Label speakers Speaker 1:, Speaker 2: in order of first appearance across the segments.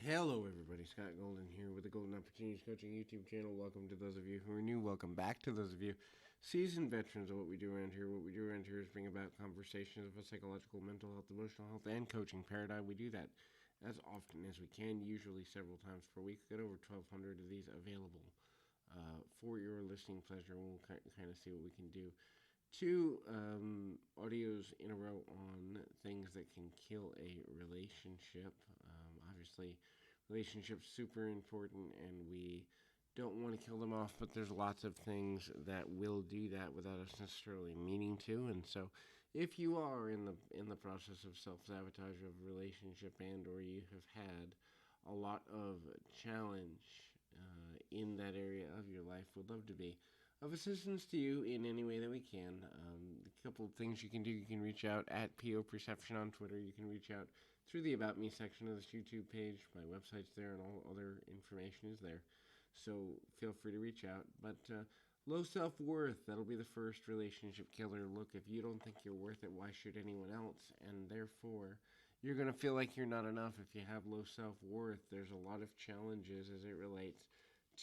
Speaker 1: Hello, everybody. Scott Golden here with the Golden Opportunities Coaching YouTube channel. Welcome to those of you who are new. Welcome back to those of you seasoned veterans of what we do around here. What we do around here is bring about conversations of a psychological, mental health, emotional health, and coaching paradigm. We do that as often as we can, usually several times per week. We've got over 1,200 of these available for your listening pleasure. We'll kind of see what we can do. Two audios in a row on things that can kill a relationship. Obviously, relationships super important, and we don't want to kill them off. But there's lots of things that will do that without us necessarily meaning to. And so, if you are in the process of self sabotage of a relationship, and or you have had a lot of challenge in that area of your life, would love to be of assistance to you in any way that we can. A couple of things you can do. You can reach out at PO Perception on Twitter. You can reach out through the About Me section of this YouTube page. My website's there and all other information is there. So feel free to reach out. But low self-worth, that'll be the first relationship killer. Look, if you don't think you're worth it, why should anyone else? And therefore, you're going to feel like you're not enough if you have low self-worth. There's a lot of challenges as it relates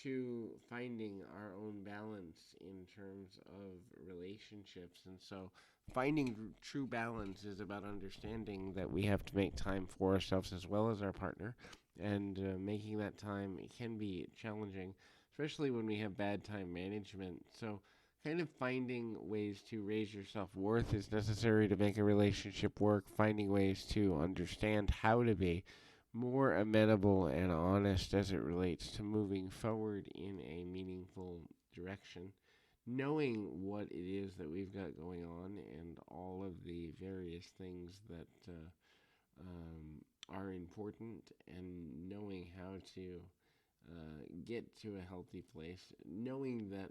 Speaker 1: to finding our own balance in terms of relationships. And so finding true balance is about understanding that we have to make time for ourselves as well as our partner. And making that time can be challenging, especially when we have bad time management. So kind of finding ways to raise your self-worth is necessary to make a relationship work. Finding ways to understand how to be more amenable and honest as it relates to moving forward in a meaningful direction. Knowing what it is that we've got going on and all of the various things that are important, and knowing how to get to a healthy place, knowing that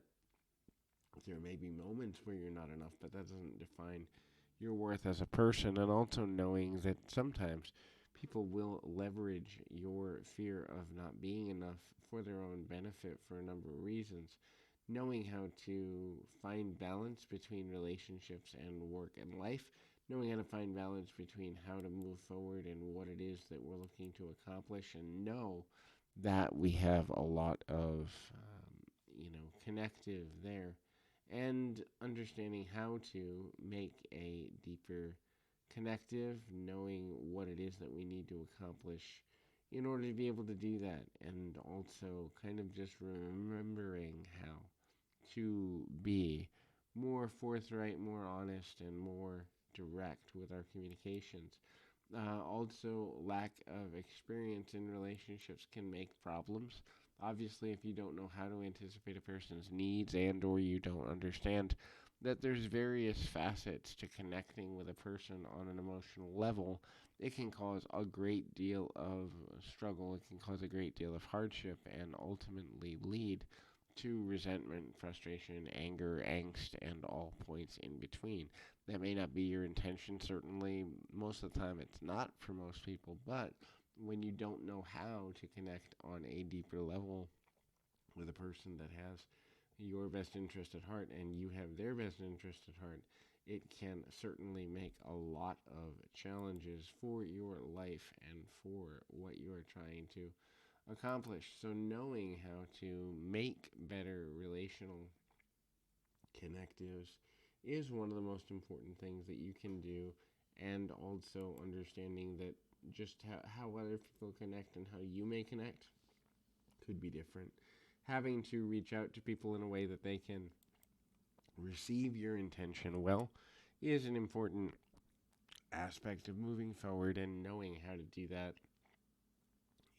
Speaker 1: there may be moments where you're not enough, but that doesn't define your worth as a person, and also knowing that sometimes people will leverage your fear of not being enough for their own benefit for a number of reasons. Knowing how to find balance between relationships and work and life, knowing how to find balance between how to move forward and what it is that we're looking to accomplish, and know that we have a lot of, connective there, and understanding how to make a deeper connective, knowing what it is that we need to accomplish in order to be able to do that, and also kind of just remembering how to be more forthright, more honest, and more direct with our communications. Also, lack of experience in relationships can make problems. Obviously, if you don't know how to anticipate a person's needs, and or you don't understand that there's various facets to connecting with a person on an emotional level, it can cause a great deal of struggle. It can cause a great deal of hardship, and ultimately lead to resentment, frustration, anger, angst, and all points in between. That may not be your intention, certainly. Most of the time, it's not for most people, but when you don't know how to connect on a deeper level with a person that has your best interest at heart and you have their best interest at heart, it can certainly make a lot of challenges for your life and for what you are trying to accomplish. So, knowing how to make better relational connectives is one of the most important things that you can do, and also understanding that just how other people connect and how you may connect could be different. Having to reach out to people in a way that they can receive your intention well is an important aspect of moving forward, and knowing how to do that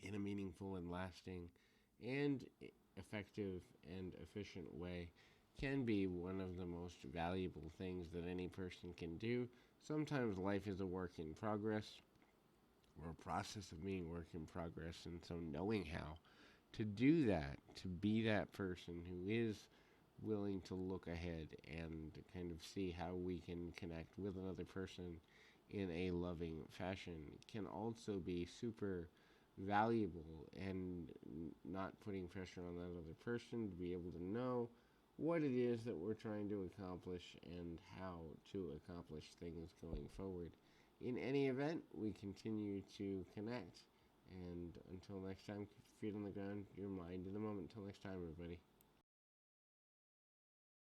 Speaker 1: in a meaningful and lasting and effective and efficient way can be one of the most valuable things that any person can do. Sometimes life is a work in progress, or a process of being work in progress, and so knowing how to do that, to be that person who is willing to look ahead and kind of see how we can connect with another person in a loving fashion, can also be super valuable, and not putting pressure on that other person to be able to know what it is that we're trying to accomplish and how to accomplish things going forward. In any event, we continue to connect And until next time, keep your feet on the ground, your mind in the moment. Until next time, everybody.